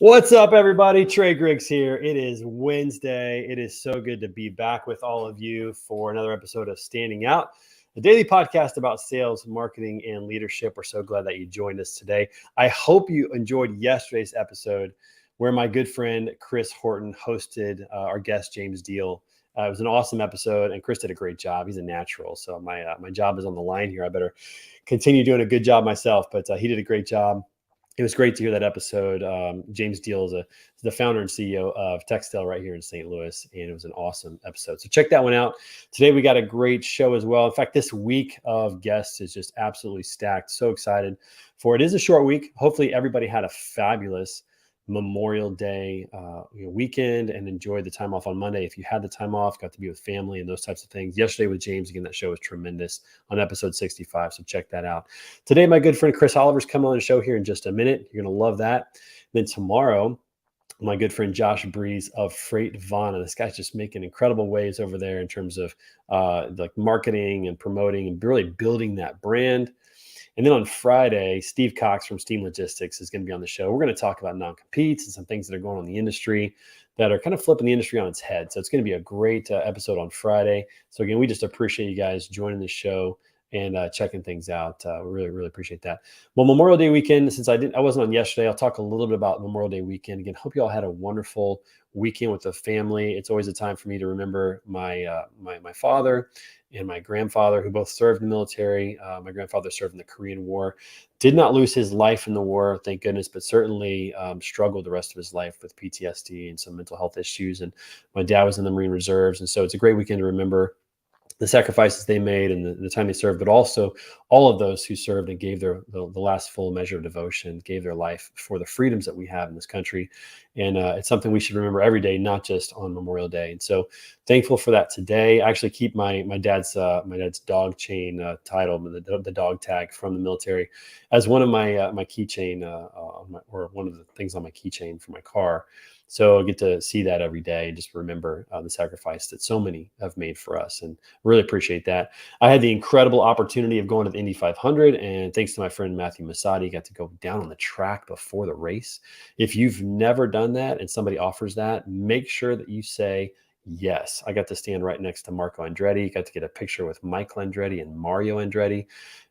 What's up, everybody? Trey Griggs here. It is Wednesday. It is so good to be back with all of you for another episode of Standing Out, a daily podcast about sales, marketing, and leadership. We're so glad that you joined us today. I hope you enjoyed yesterday's episode where my good friend Chris Horton hosted our guest, James Deal. It was an awesome episode, and Chris did a great job. He's a natural, so my job is on the line here. I better continue doing a good job myself, but he did a great job. It was great to hear that episode. James Deal is the founder and CEO of Textel right here in St. Louis, and it was an awesome episode. So check that one out. Today we got a great show as well. In fact, this week of guests is just absolutely stacked. So excited for it. It is a short week. Hopefully everybody had a fabulous Memorial Day weekend and enjoyed the time off on Monday. If you had the time off, got to be with family and those types of things. Yesterday with James, again, that show was tremendous on episode 65. So check that out. Today, my good friend Chris Oliver's coming on the show here in just a minute. You're going to love that. Then tomorrow, my good friend Josh Breeze of Freight Vana. This guy's just making incredible waves over there in terms of like marketing and promoting and really building that brand. And then on Friday, Steve Cox from Steam Logistics is going to be on the show. We're going to talk about non-competes and some things that are going on in the industry that are kind of flipping the industry on its head. So it's going to be a great episode on Friday. So again, we just appreciate you guys joining the show and checking things out. We really, really appreciate that. Well, Memorial Day weekend, since I wasn't on yesterday, I'll talk a little bit about Memorial Day weekend. Again, hope you all had a wonderful weekend with the family. It's always a time for me to remember my father and my grandfather, who both served in the military. My grandfather served in the Korean War, did not lose his life in the war, thank goodness, but certainly struggled the rest of his life with PTSD and some mental health issues. And my dad was in the Marine Reserves. And so it's a great weekend to remember the sacrifices they made and the time they served, but also all of those who served and gave the last full measure of devotion, gave their life for the freedoms that we have in this country. And it's something we should remember every day, not just on Memorial Day. And so thankful for that today. I actually keep my dad's dog chain title, the dog tag from the military, as one of my keychain or one of the things on my keychain for my car. So I get to see that every day and just remember the sacrifice that so many have made for us, and really appreciate that. I had the incredible opportunity of going to the Indy 500, and thanks to my friend Matthew Masadi, got to go down on the track before the race. If you've never done that and somebody offers that, make sure that you say yes. I got to stand right next to Marco Andretti, got to get a picture with Michael Andretti and Mario Andretti.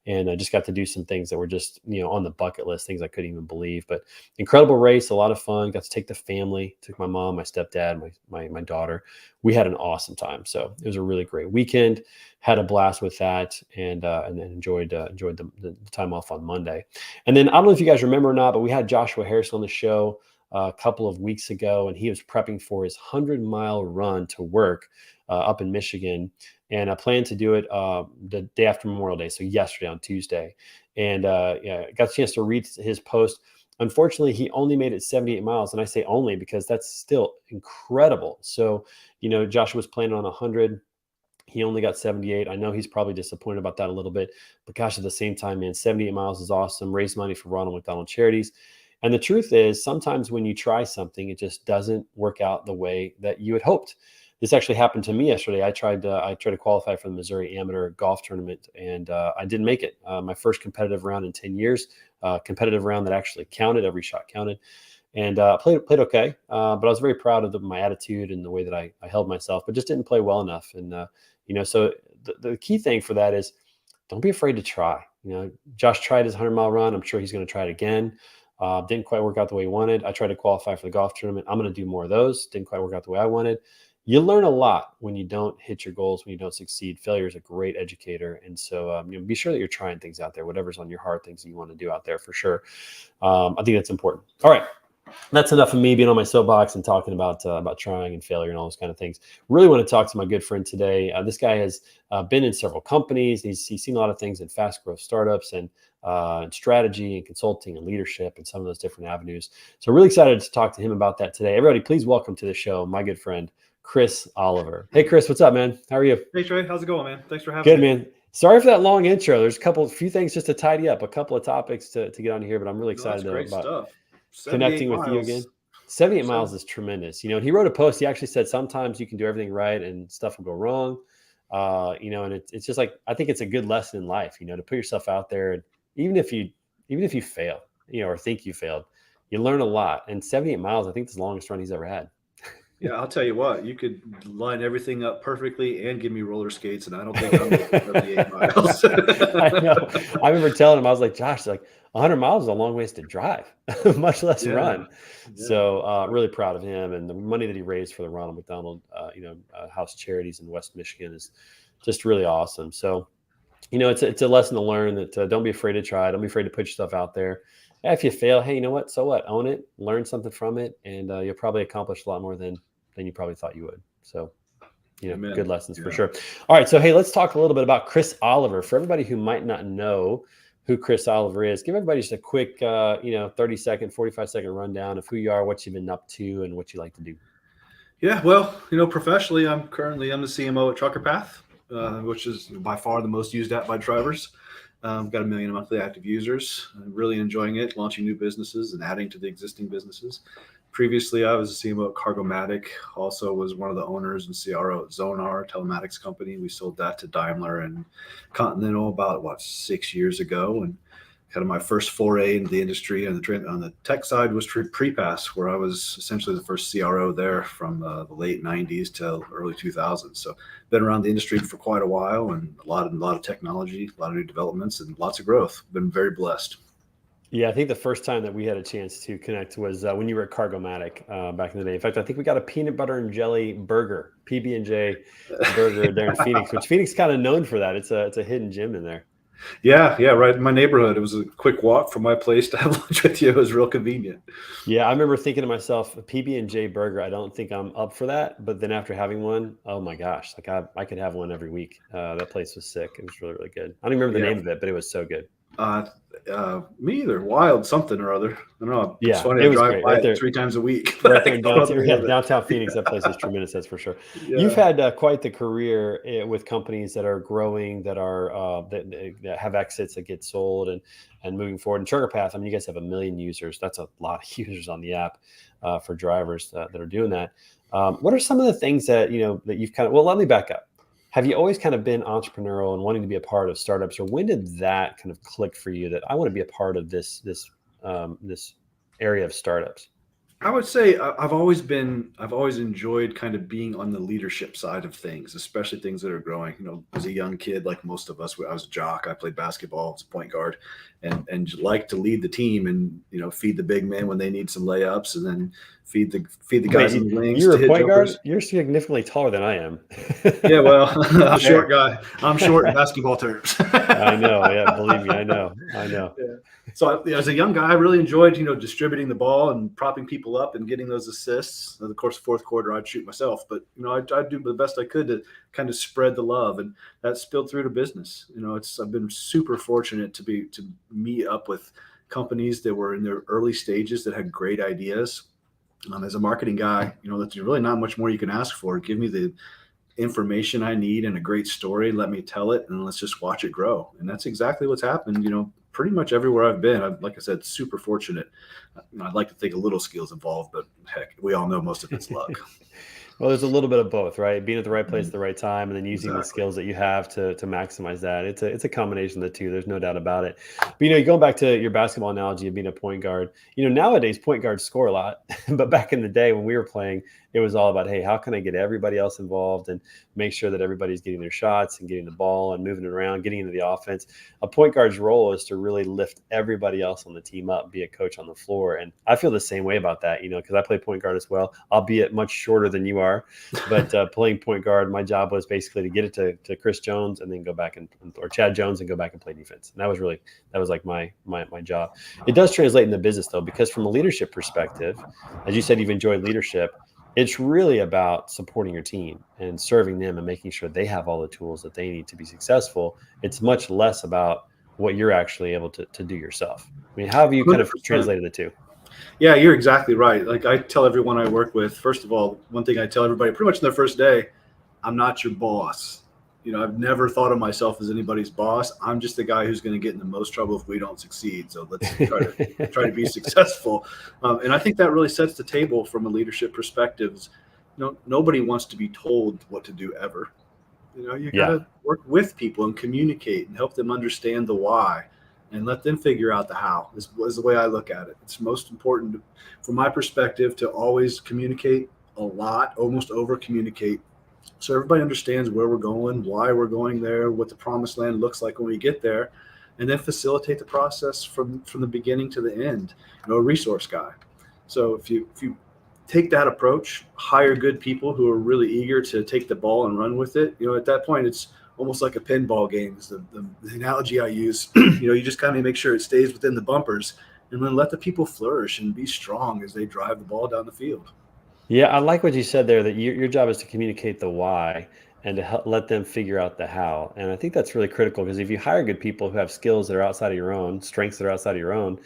And I just got to do some things that were just, on the bucket list, things I couldn't even believe. But incredible race, a lot of fun. Got to take the family, took my mom, my stepdad, my daughter. We had an awesome time. So it was a really great weekend. Had a blast with that, and enjoyed the time off on Monday. And then I don't know if you guys remember or not, but we had Joshua Harris on the show a couple of weeks ago, and he was prepping for his 100-mile run to work up in Michigan. And I plan to do it the day after Memorial Day, so yesterday on Tuesday. And got a chance to read his post. Unfortunately, he only made it 78 miles. And I say only because that's still incredible. So, Joshua was planning on 100. He only got 78. I know he's probably disappointed about that a little bit. But gosh, at the same time, man, 78 miles is awesome. Raise money for Ronald McDonald Charities. And the truth is, sometimes when you try something, it just doesn't work out the way that you had hoped. This actually happened to me yesterday. I tried to qualify for the Missouri Amateur Golf Tournament, and I didn't make it. My first competitive round in 10 years, competitive round that actually counted. Every shot counted, and played okay. But I was very proud of my attitude and the way that I held myself, but just didn't play well enough. And so the key thing for that is don't be afraid to try. Josh tried his 100-mile run. I'm sure he's going to try it again. Didn't quite work out the way he wanted. I tried to qualify for the golf tournament. I'm going to do more of those. Didn't quite work out the way I wanted. You learn a lot when you don't hit your goals, when you don't succeed. Failure is a great educator. And so be sure that you're trying things out there, whatever's on your heart, things that you want to do out there for sure. I think that's important. All right. That's enough of me being on my soapbox and talking about trying and failure and all those kind of things. Really want to talk to my good friend today. This guy has been in several companies. He's seen a lot of things in fast growth startups and strategy and consulting and leadership and some of those different avenues. So really excited to talk to him about that today. Everybody, please welcome to the show my good friend, Chris Oliver. Hey, Chris, what's up, man? How are you? Hey, Trey. How's it going, man? Thanks for having me. Good, man. Sorry for that long intro. There's a few things just to tidy up, a couple of topics to get on here, but I'm really excited about connecting with you again. 78 miles is tremendous. He wrote a post. He actually said sometimes you can do everything right and stuff will go wrong. And it's just like, I think it's a good lesson in life, to put yourself out there. And even if you fail, or think you failed, you learn a lot. And 78 miles, I think, is the longest run he's ever had. Yeah, I'll tell you what, you could line everything up perfectly and give me roller skates, and I don't think I'm making 78 miles. I know. I remember telling him, I was like, Josh, like 100 miles is a long ways to drive, much less Yeah, run. yeah. So really proud of him, and the money that he raised for the Ronald McDonald, House Charities in West Michigan is just really awesome. So, it's a lesson to learn that don't be afraid to try. Don't be afraid to put yourself out there. If you fail, hey, you know what? So what? Own it, learn something from it, and you'll probably accomplish a lot more than you probably thought you would. So, good Amen. lessons for Yeah. sure. All right. So, hey, let's talk a little bit about Chris Oliver. For everybody who might not know who Chris Oliver is, give everybody just a quick, 30-second, 45-second rundown of who you are, what you've been up to, and what you like to do. Yeah, well, professionally, I'm the CMO at TruckerPath, which is by far the most used app by drivers. Got 1 million monthly active users. I'm really enjoying it, launching new businesses and adding to the existing businesses. Previously, I was a CMO at Cargomatic, also was one of the owners and CRO at Zonar telematics company. We sold that to Daimler and Continental about 6 years ago, and kind of my first foray into the industry on the tech side was TruckerPath, where I was essentially the first CRO there from the late 90s to early 2000s. So been around the industry for quite a while, and a lot of technology, a lot of new developments, and lots of growth. Been very blessed. Yeah, I think the first time that we had a chance to connect was when you were at Cargomatic back in the day. In fact, I think we got a peanut butter and jelly burger, PB&J burger there in Phoenix, which Phoenix kind of known for that. It's a hidden gem in there. Yeah, right in my neighborhood. It was a quick walk from my place to have lunch with you. It was real convenient. Yeah, I remember thinking to myself, a PB&J burger, I don't think I'm up for that. But then after having one, oh my gosh, like I could have one every week. That place was sick. It was really, really good. I don't even remember the Yeah, name of it, but it was so good. me either. Wild something or other. I don't know. It's Yeah, funny. it I was drive great by right it there. 3 times a week, but Right I there in don't know the downtown, name yeah, of it. downtown Phoenix. That place is tremendous. That's for sure. You've Yeah. had quite the career with companies that are growing, that are that have exits that get sold and moving forward. And TruckerPath, I mean, you guys have 1 million users. That's a lot of users on the app for drivers that are doing that. What are some of the things that that you've kind of? Well, let me back up. Have you always kind of been entrepreneurial and wanting to be a part of startups, or when did that kind of click for you that I want to be a part of this area of startups? I would say I've always enjoyed kind of being on the leadership side of things, especially things that are growing. As a young kid, like most of us, I was a jock. I played basketball as a point guard, and like to lead the team and feed the big men when they need some layups, and then feed the Wait, guys in the wings you're to a hit point jumpers. guard? You're significantly taller than I am. Yeah, well, I'm a Fair. short guy. I'm short in basketball terms. I know. Yeah, believe me, I know. I know. Yeah. So as a young guy, I really enjoyed, distributing the ball and propping people up and getting those assists. And of course, fourth quarter, I'd shoot myself, but I'd do the best I could to kind of spread the love, and that spilled through to business. I've been super fortunate to meet up with companies that were in their early stages that had great ideas. As a marketing guy, that's really not much more you can ask for. Give me the information I need and a great story. Let me tell it, and let's just watch it grow. And that's exactly what's happened. Pretty much everywhere I've been. Like I said, super fortunate. I'd like to think a little skills involved, but heck, we all know most of it's luck. Well, there's a little bit of both, right? Being at the right place at the right time, and then using the Exactly. skills that you have to maximize that. It's a combination of the two. There's no doubt about it. But going back to your basketball analogy of being a point guard, nowadays point guards score a lot, but back in the day when we were playing, it was all about, hey, how can I get everybody else involved and make sure that everybody's getting their shots and getting the ball and moving it around, getting into the offense. A point guard's role is to really lift everybody else on the team up, be a coach on the floor. And I feel the same way about that, because I play point guard as well, albeit much shorter than you are. But playing point guard, my job was basically to get it to Chris Jones and then go back or Chad Jones and go back and play defense. And that was like my job. It does translate in the business though, because from a leadership perspective, as you said, you've enjoyed leadership. It's really about supporting your team and serving them and making sure they have all the tools that they need to be successful. It's much less about what you're actually able to do yourself. I mean, how have you kind of 100%. translated the two? Yeah, you're exactly right. Like I tell everyone I work with, first of all, one thing I tell everybody pretty much in their first day, I'm not your boss. I've never thought of myself as anybody's boss. I'm just the guy who's going to get in the most trouble if we don't succeed. So let's try to be successful. And I think that really sets the table from a leadership perspective. Nobody wants to be told what to do ever. You got Yeah. to work with people and communicate and help them understand the why. and let them figure out the how is the way I look at it. It's most important from my perspective to always communicate a lot, almost over communicate, so everybody understands where we're going, why we're going there, what the promised land looks like when we get there, and then facilitate the process from the beginning to the end. A resource guy. So if you take that approach, hire good people who are really eager to take the ball and run with it. At that point, it's almost like a pinball game is the analogy I use. You just kind of make sure it stays within the bumpers, and then let the people flourish and be strong as they drive the ball down the field. Yeah, I like what you said there, that your job is to communicate the why and to let them figure out the how. And I think that's really critical, because if you hire good people who have skills that are outside of your own, strengths that are outside of your own,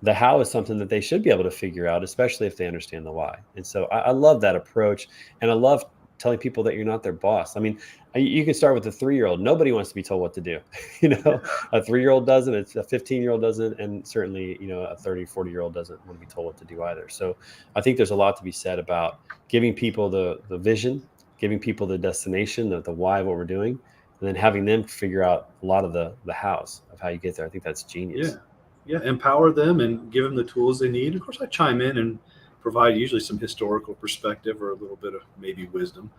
the how is something that they should be able to figure out, especially if they understand the why. And so I love that approach. And I love telling people that you're not their boss. I mean, you can start with a 3-year-old. Nobody wants to be told what to do. A 3-year-old doesn't, it's a 15-year-old doesn't, and certainly, a 30, 40-year-old doesn't want to be told what to do either. So I think there's a lot to be said about giving people the vision, giving people the destination, the why of what we're doing, and then having them figure out a lot of the hows of how you get there. I think that's genius. Yeah, empower them and give them the tools they need. Of course, I chime in and provide usually some historical perspective or a little bit of maybe wisdom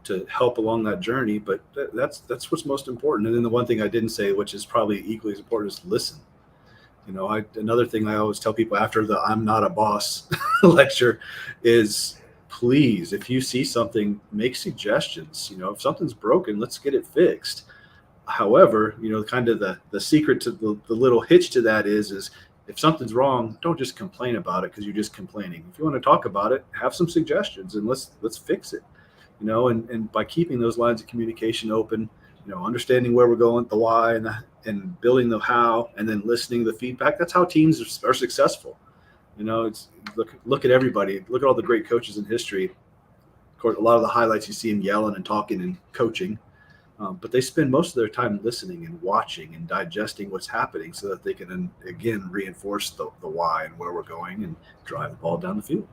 to help along that journey. But that's what's most important. And then the one thing I didn't say, which is probably equally as important, is listen. Another thing I always tell people after the "I'm not a boss" lecture is, please, if you see something, make suggestions. If something's broken, let's get it fixed. However, kind of the secret to the little hitch to that is if something's wrong, don't just complain about it because you're just complaining. If you want to talk about it, have some suggestions and let's fix it. And by keeping those lines of communication open, understanding where we're going, the why, and building the how, and then listening to the feedback. That's how teams are successful. It's look at everybody. Look at all the great coaches in history. Of course, a lot of the highlights you see them yelling and talking and coaching. But they spend most of their time listening and watching and digesting what's happening so that they can, again, reinforce the why and where we're going and drive the ball down the field.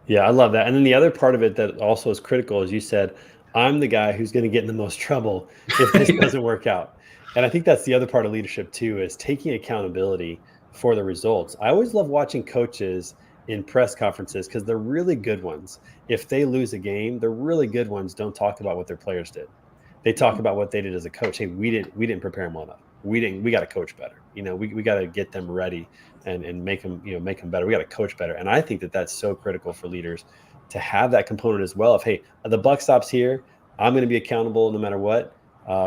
Yeah, I love that. And then the other part of it that also is critical, as you said, I'm the guy who's going to get in the most trouble if this doesn't work out. And I think that's the other part of leadership too, is taking accountability for the results. I always love watching coaches in press conferences, because they're really good ones. If they lose a game, the really good ones don't talk about what their players did. They talk about what they did as a coach. Hey, we didn't prepare them well enough. We got to coach better. We got to get them ready and make them better. We got to coach better. And I think that that's so critical for leaders to have that component as well of, hey, the buck stops here. I'm going to be accountable no matter what.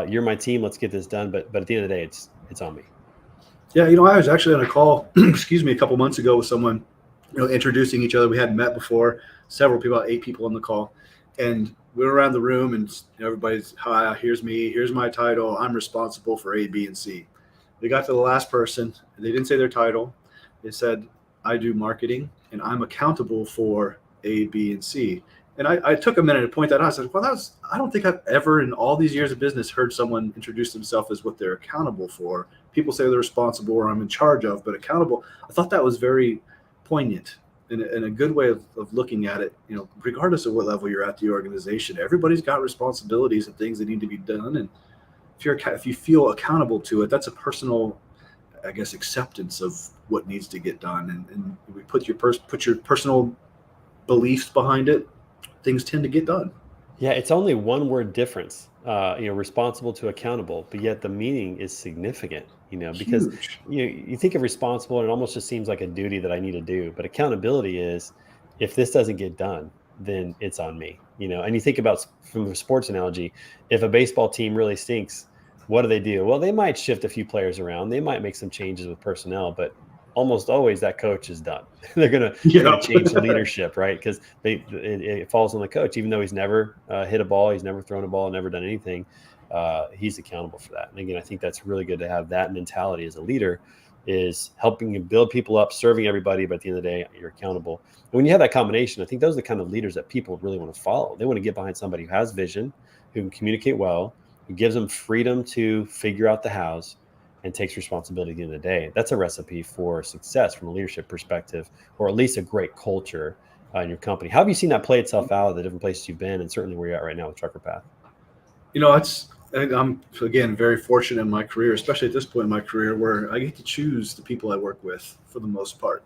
You're my team. Let's get this done. But at the end of the day, it's on me. Yeah. I was actually on a call, a couple months ago with someone, introducing each other. We hadn't met before, several people, about 8 people on the call. And we were around the room and everybody's, hi, here's me, here's my title. I'm responsible for A, B, and C. They got to the last person. They didn't say their title. They said, I do marketing and I'm accountable for A, B, and C. And I took a minute to point that out. I said, well, I don't think I've ever in all these years of business heard someone introduce themselves as what they're accountable for. People say they're responsible or I'm in charge of, but accountable. I thought that was very poignant and a good way of looking at it. Regardless of what level you're at the organization, everybody's got responsibilities and things that need to be done. And if you feel accountable to it, that's a personal, I guess, acceptance of what needs to get done. And we put your personal beliefs behind it, things tend to get done. Yeah, it's only one word difference, responsible to accountable, but yet the meaning is significant, because Huge. you think of responsible and it almost just seems like a duty that I need to do. But accountability is, if this doesn't get done, then it's on me, and you think about, from the sports analogy, if a baseball team really stinks, what do? Well, they might shift a few players around. They might make some changes with personnel, but almost always that coach is done. They're gonna change the leadership, right? Because it falls on the coach, even though he's never hit a ball, he's never thrown a ball, never done anything. He's accountable for that. And again, I think that's really good to have that mentality as a leader, is helping you build people up, serving everybody, but at the end of the day, you're accountable. And when you have that combination, I think those are the kind of leaders that people really want to follow. They want to get behind somebody who has vision, who can communicate well, who gives them freedom to figure out the hows, and takes responsibility at the end of the day. That's a recipe for success from a leadership perspective, or at least a great culture in your company. How have you seen that play itself out at the different places you've been, and certainly where you're at right now with TruckerPath? And I'm, again, very fortunate in my career, especially at this point in my career, where I get to choose the people I work with for the most part.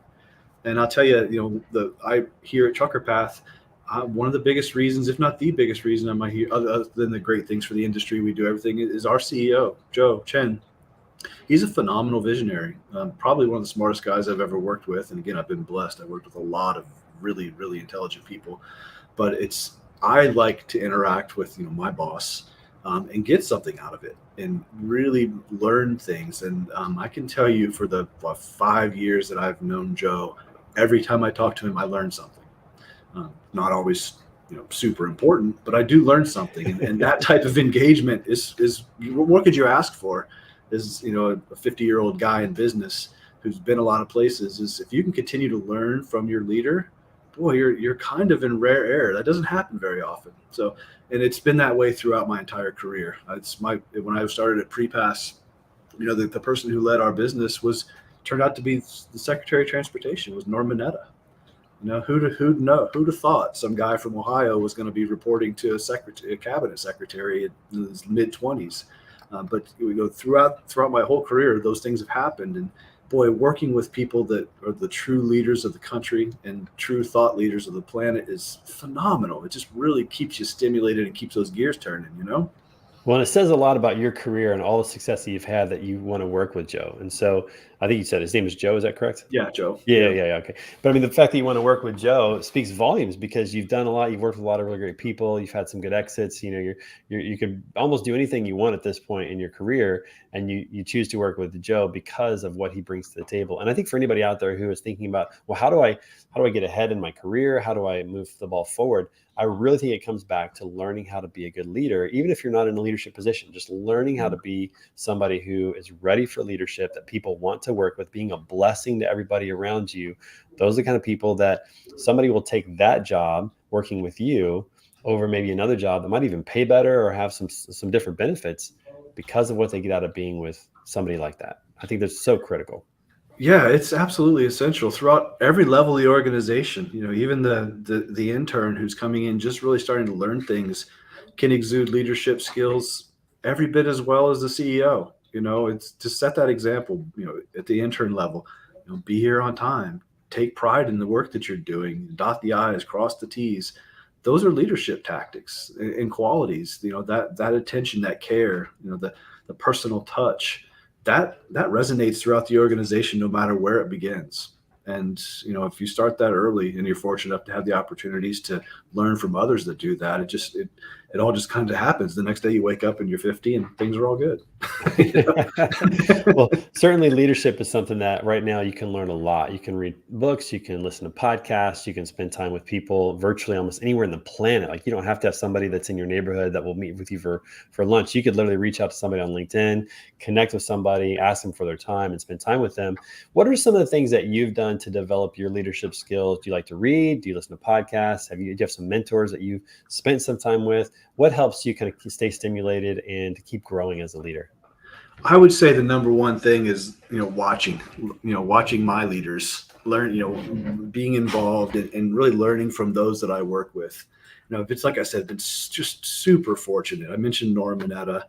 And I'll tell you, I here at TruckerPath, one of the biggest reasons, if not the biggest reason, I'm here, other than the great things for the industry we do everything, is our CEO, Joe Chen. He's a phenomenal visionary, probably one of the smartest guys I've ever worked with. And again, I've been blessed. I've worked with a lot of really, really intelligent people. But I like to interact with my boss, and get something out of it and really learn things. And I can tell you, for the 5 years that I've known Joe, every time I talk to him, I learn something. Not always super important, but I do learn something. And that type of engagement is what could you ask for? Is a 50-year-old guy in business who's been a lot of places, is if you can continue to learn from your leader, boy, you're kind of in rare air. That doesn't happen very often. So, and it's been that way throughout my entire career. When I started at Prepass, the person who led our business turned out to be the Secretary of Transportation, was Norm Mineta. Who'd have thought some guy from Ohio was going to be reporting to a cabinet secretary in his mid-20s. But throughout my whole career, those things have happened. And boy, working with people that are the true leaders of the country and true thought leaders of the planet is phenomenal. It just really keeps you stimulated and keeps those gears turning. Well, and it says a lot about your career and all the success that you've had that you want to work with Joe. And so I think you said his name is Joe. Is that correct? Yeah, Joe. Yeah. Okay. But I mean, the fact that you want to work with Joe speaks volumes, because you've done a lot. You've worked with a lot of really great people. You've had some good exits. You could almost do anything you want at this point in your career, and you choose to work with Joe because of what he brings to the table. And I think for anybody out there who is thinking about, well, how do I get ahead in my career? How do I move the ball forward? I really think it comes back to learning how to be a good leader, even if you're not in a leadership position, just learning how to be somebody who is ready for leadership, that people want to work with, being a blessing to everybody around you. Those are the kind of people that somebody will take that job working with you over maybe another job that might even pay better or have some different benefits because of what they get out of being with somebody like that. I think that's so critical. Yeah, it's absolutely essential throughout every level of the organization. Even the intern who's coming in, just really starting to learn things, can exude leadership skills every bit as well as the CEO. It's to set that example, at the intern level, be here on time, take pride in the work that you're doing, dot the I's, cross the T's. Those are leadership tactics and qualities, that attention, that care, the personal touch, that resonates throughout the organization, no matter where it begins. And if you start that early and you're fortunate enough to have the opportunities to learn from others that do that, it all just kind of happens. The next day you wake up and you're 50 and things are all good. Well, certainly leadership is something that right now you can learn a lot. You can read books, you can listen to podcasts, you can spend time with people virtually almost anywhere in the planet. Like, you don't have to have somebody that's in your neighborhood that will meet with you for lunch. You could literally reach out to somebody on LinkedIn, connect with somebody, ask them for their time, and spend time with them. What are some of the things that you've done to develop your leadership skills? Do you like to read? Do you listen to podcasts? Do you have some mentors that you've spent some time with? What helps you kind of stay stimulated and to keep growing as a leader? I would say the number one thing is, watching my leaders learn, being involved and really learning from those that I work with. If it's like I said, it's just super fortunate. I mentioned Norm Mineta.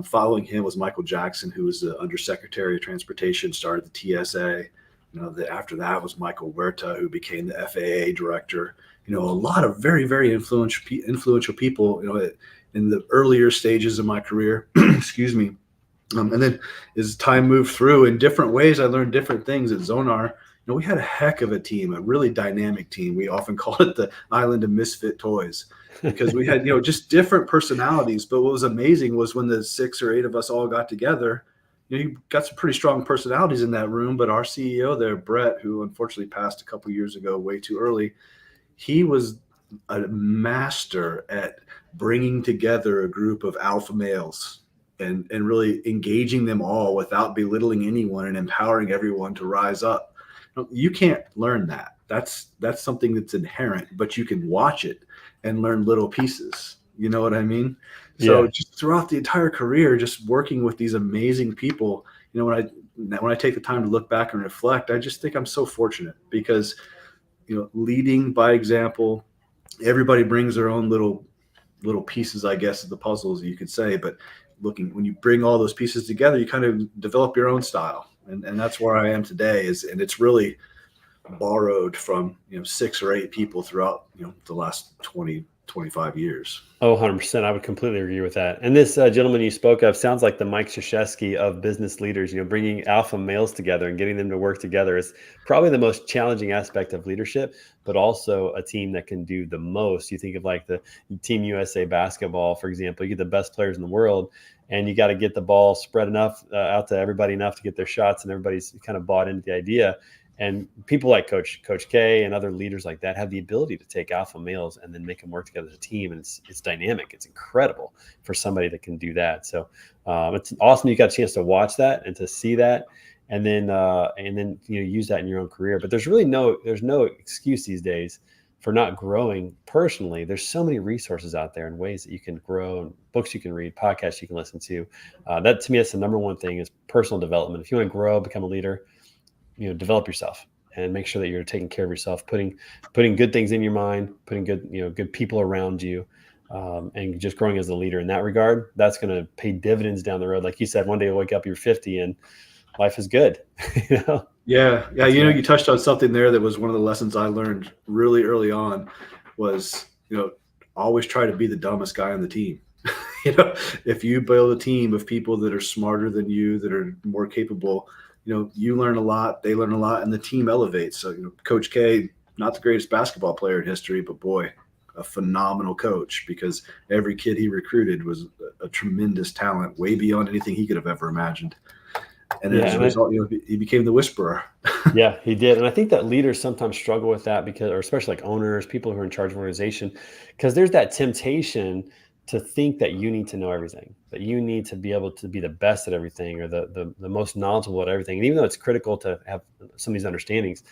Following him was Michael Jackson, who was the Undersecretary of Transportation, started the TSA. After that was Michael Huerta, who became the FAA director. A lot of very, very influential people, in the earlier stages of my career. Excuse me. And then as time moved through in different ways, I learned different things at Zonar. We had a heck of a team, a really dynamic team. We often called it the island of misfit toys, because we had, just different personalities. But what was amazing was when the 6 or 8 of us all got together, you got some pretty strong personalities in that room. But our CEO there, Brett, who unfortunately passed a couple years ago, way too early, he was a master at bringing together a group of alpha males and really engaging them all without belittling anyone and empowering everyone to rise up. You can't learn that. That's something that's inherent, but you can watch it and learn little pieces. You know what I mean? So just throughout the entire career, just working with these amazing people, when I take the time to look back and reflect, I just think I'm so fortunate because, leading by example, everybody brings their own little pieces, I guess, of the puzzles, you could say, but when you bring all those pieces together, you kind of develop your own style. And that's where I am today and it's really borrowed from, 6 or 8 people throughout, the last 20, 25 years. Oh, 100%. I would completely agree with that. And this gentleman you spoke of sounds like the Mike Krzyzewski of business leaders. Bringing alpha males together and getting them to work together is probably the most challenging aspect of leadership, but also a team that can do the most. You think of like the Team USA basketball, for example. You get the best players in the world, and you got to get the ball spread enough out to everybody enough to get their shots, and everybody's kind of bought into the idea. And people like Coach K and other leaders like that have the ability to take alpha males and then make them work together as a team. And it's dynamic. It's incredible for somebody that can do that. So it's awesome you got a chance to watch that and to see that, and then use that in your own career. But there's no excuse these days for not growing personally. There's so many resources out there and ways that you can grow, and books you can read, podcasts you can listen to. That to me, that's the number one thing is personal development. If you want to grow, become a leader, develop yourself and make sure that you're taking care of yourself, putting good things in your mind, putting good people around you, and just growing as a leader in that regard. That's going to pay dividends down the road. Like you said, one day you'll wake up, you're 50 and life is good. Yeah. You touched on something there that was one of the lessons I learned really early on was, always try to be the dumbest guy on the team. If you build a team of people that are smarter than you, that are more capable, you learn a lot, they learn a lot, and the team elevates. So, Coach K, not the greatest basketball player in history, but boy, a phenomenal coach, because every kid he recruited was a tremendous talent, way beyond anything he could have ever imagined. And as a result, he became the whisperer. Yeah, he did. And I think that leaders sometimes struggle with that or especially like owners, people who are in charge of an organization, because there's that temptation to think that you need to know everything, that you need to be able to be the best at everything or the most knowledgeable at everything. And even though it's critical to have some of these understandings,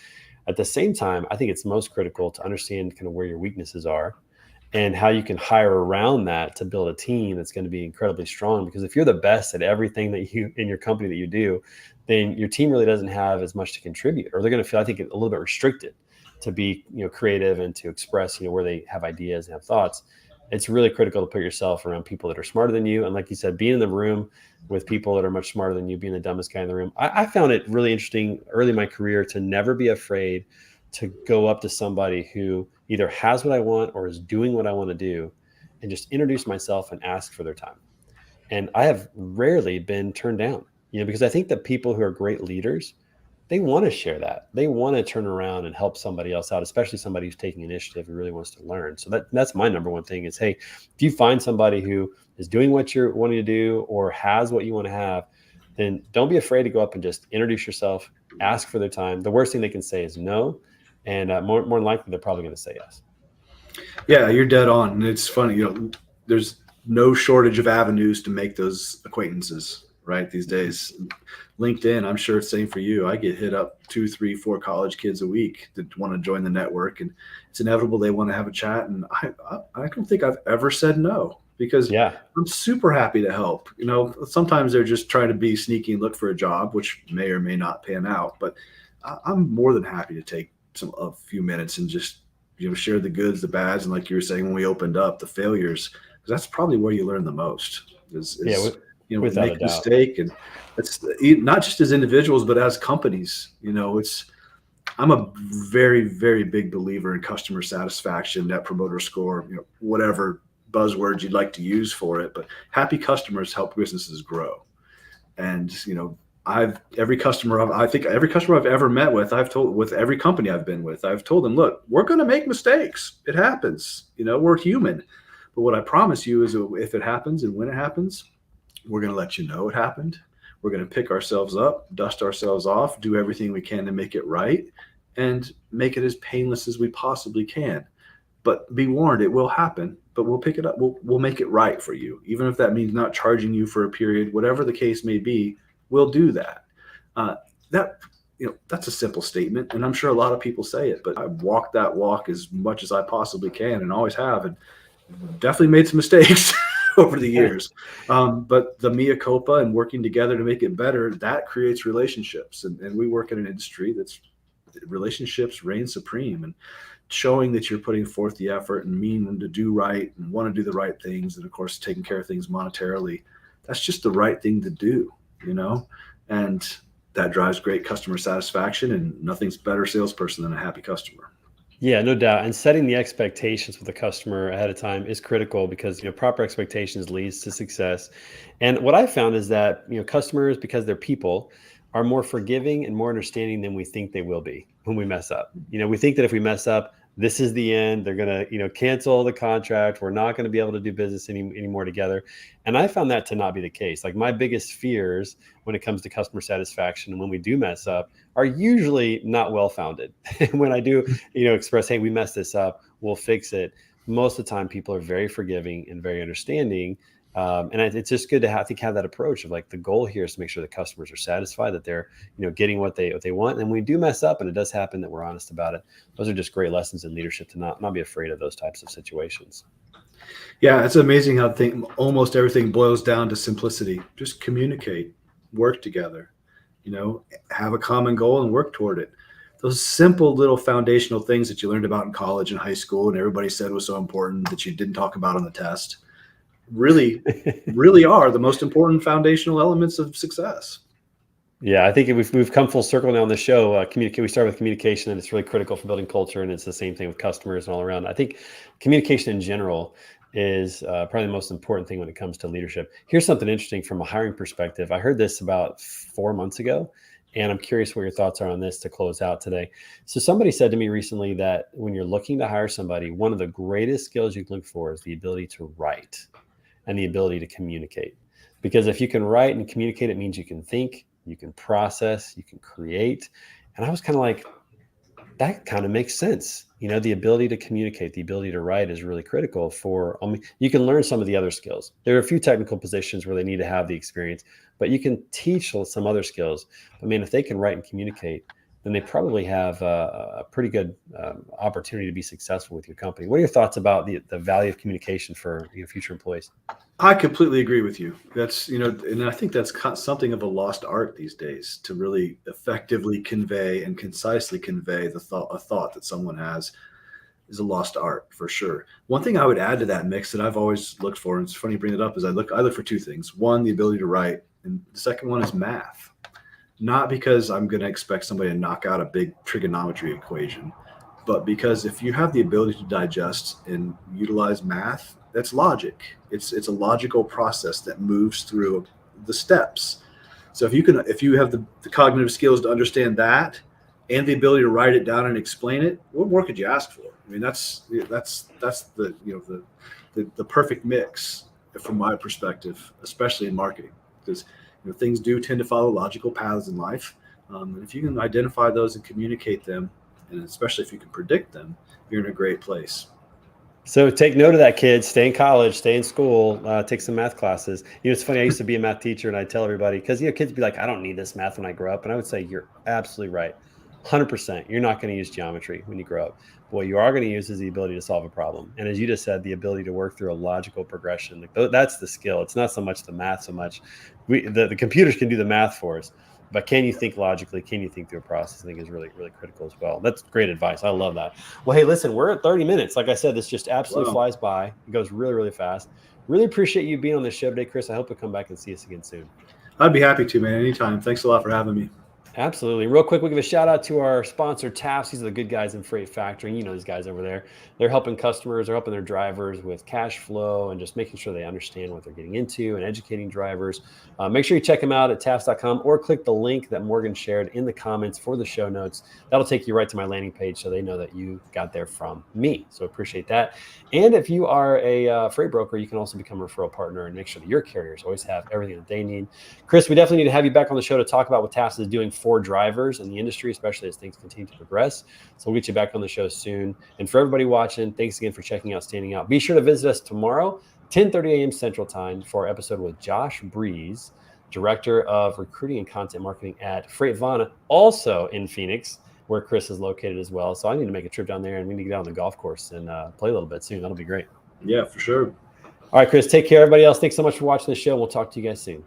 at the same time, I think it's most critical to understand kind of where your weaknesses are and how you can hire around that to build a team that's going to be incredibly strong. Because if you're the best at everything that you in your company that you do, then your team really doesn't have as much to contribute, or they're going to feel, I think, a little bit restricted to be, creative and to express, where they have ideas and have thoughts. It's really critical to put yourself around people that are smarter than you. And like you said, being in the room with people that are much smarter than you, being the dumbest guy in the room. I found it really interesting early in my career to never be afraid to go up to somebody who either has what I want or is doing what I want to do, and just introduce myself and ask for their time. And I have rarely been turned down, because I think that people who are great leaders, they want to share that. They want to turn around and help somebody else out, especially somebody who's taking initiative and really wants to learn. So that's my number one thing is, hey, if you find somebody who is doing what you're wanting to do or has what you want to have, then don't be afraid to go up and just introduce yourself, ask for their time. The worst thing they can say is no. And more than likely, they're probably going to say yes. Yeah, you're dead on. And it's funny, there's no shortage of avenues to make those acquaintances, right? These days, LinkedIn, I'm sure it's the same for you. I get hit up 2, 3, 4 college kids a week that want to join the network, and it's inevitable they want to have a chat. And I don't think I've ever said no, because I'm super happy to help. Sometimes they're just trying to be sneaky and look for a job, which may or may not pan out. But I'm more than happy to take a few minutes and just share the goods, the bads, and like you were saying when we opened up, the failures, because that's probably where you learn the most. Make a mistake, and it's not just as individuals, but as companies. I'm a very, very big believer in customer satisfaction, net promoter score, whatever buzzwords you'd like to use for it. But happy customers help businesses grow. And every customer I've ever met with, with every company I've been with, I've told them, look, we're going to make mistakes. It happens. We're human. But what I promise you is, if it happens and when it happens, we're going to let you know it happened. We're going to pick ourselves up, dust ourselves off, do everything we can to make it right, and make it as painless as we possibly can. But be warned, it will happen, but we'll pick it up. We'll make it right for you. Even if that means not charging you for a period, whatever the case may be, we'll do that. That's a simple statement, and I'm sure a lot of people say it, but I've walked that walk as much as I possibly can and always have, and definitely made some mistakes over the years. But the mea culpa and working together to make it better, that creates relationships. And we work in an industry that's relationships reign supreme, and showing that you're putting forth the effort and meaning to do right and want to do the right things. And of course, taking care of things monetarily, that's just the right thing to do, and that drives great customer satisfaction, and nothing's better salesperson than a happy customer. Yeah, no doubt. And setting the expectations with the customer ahead of time is critical because proper expectations leads to success. And what I found is that customers, because they're people, are more forgiving and more understanding than we think they will be when we mess up. We think that if we mess up, this is the end. They're gonna cancel the contract. We're not going to be able to do business anymore together. And I found that to not be the case. Like my biggest fears when it comes to customer satisfaction and when we do mess up are usually not well founded. When I do express, hey, we messed this up, we'll fix it. Most of the time, people are very forgiving and very understanding. And it's just good to have that approach of like the goal here is to make sure the customers are satisfied, that they're getting what they want. And when we do mess up, and it does happen, that we're honest about it. Those are just great lessons in leadership to not be afraid of those types of situations. Yeah, it's amazing how almost everything boils down to simplicity. Just communicate, work together, have a common goal and work toward it. Those simple little foundational things that you learned about in college and high school and everybody said was so important that you didn't talk about on the test really are the most important foundational elements of success. Yeah, I think we've come full circle now on the show. We start with communication, and it's really critical for building culture, and it's the same thing with customers and all around. I think communication in general is probably the most important thing when it comes to leadership. Here's something interesting from a hiring perspective. I heard this about 4 months ago, and I'm curious what your thoughts are on this to close out today. So somebody said to me recently that when you're looking to hire somebody, one of the greatest skills you can look for is the ability to write and the ability to communicate. Because if you can write and communicate, it means you can think, you can process, you can create. And I was kind of like, that kind of makes sense. The ability to communicate, the ability to write is really critical for, you can learn some of the other skills. There are a few technical positions where they need to have the experience, but you can teach some other skills. I mean, if they can write and communicate, then they probably have a pretty good opportunity to be successful with your company. What are your thoughts about the value of communication for future employees? I completely agree with you. That's, and I think that's something of a lost art these days, to really effectively convey and concisely convey a thought that someone has is a lost art for sure. One thing I would add to that mix that I've always looked for, and it's funny you bring it up, is I look for two things. One, the ability to write, and the second one is math. Not because I'm going to expect somebody to knock out a big trigonometry equation, but because if you have the ability to digest and utilize math, that's logic. It's a logical process that moves through the steps. So if you have the cognitive skills to understand that and the ability to write it down and explain it, what more could you ask for? I mean, that's the the perfect mix from my perspective, especially in marketing, because things do tend to follow logical paths in life. And if you can identify those and communicate them, and especially if you can predict them, you're in a great place. So take note of that, kids. Stay in college, stay in school, take some math classes. It's funny. I used to be a math teacher, and I tell everybody, because kids would be like, I don't need this math when I grow up. And I would say, you're absolutely right. 100%. You're not going to use geometry when you grow up. But what you are going to use is the ability to solve a problem. And as you just said, the ability to work through a logical progression. That's the skill. It's not so much the math so much. The computers can do the math for us. But can you think logically? Can you think through a process? I think is really, really critical as well. That's great advice. I love that. Well, hey, listen, we're at 30 minutes. Like I said, this just absolutely flies by. It goes really, really fast. Really appreciate you being on the show today, Chris. I hope you'll come back and see us again soon. I'd be happy to, man. Anytime. Thanks a lot for having me. Absolutely. Real quick, we'll give a shout out to our sponsor, TAFs. These are the good guys in freight factoring. These guys over there. They're helping customers, they're helping their drivers with cash flow and just making sure they understand what they're getting into and educating drivers. Make sure you check them out at TAFs.com or click the link that Morgan shared in the comments for the show notes. That'll take you right to my landing page so they know that you got there from me. So appreciate that. And if you are a freight broker, you can also become a referral partner and make sure that your carriers always have everything that they need. Chris, we definitely need to have you back on the show to talk about what TAFs is doing for drivers in the industry, especially as things continue to progress. So we'll get you back on the show soon. And for everybody watching, thanks again for checking out Standing Out. Be sure to visit us tomorrow, 10:30 a.m. Central Time, for our episode with Josh Breeze, Director of Recruiting and Content Marketing at Freightvana, also in Phoenix, where Chris is located as well. So I need to make a trip down there, and we need to get out on the golf course and play a little bit soon. That'll be great. Yeah, for sure. All right, Chris, take care. Everybody else, thanks so much for watching the show. We'll talk to you guys soon.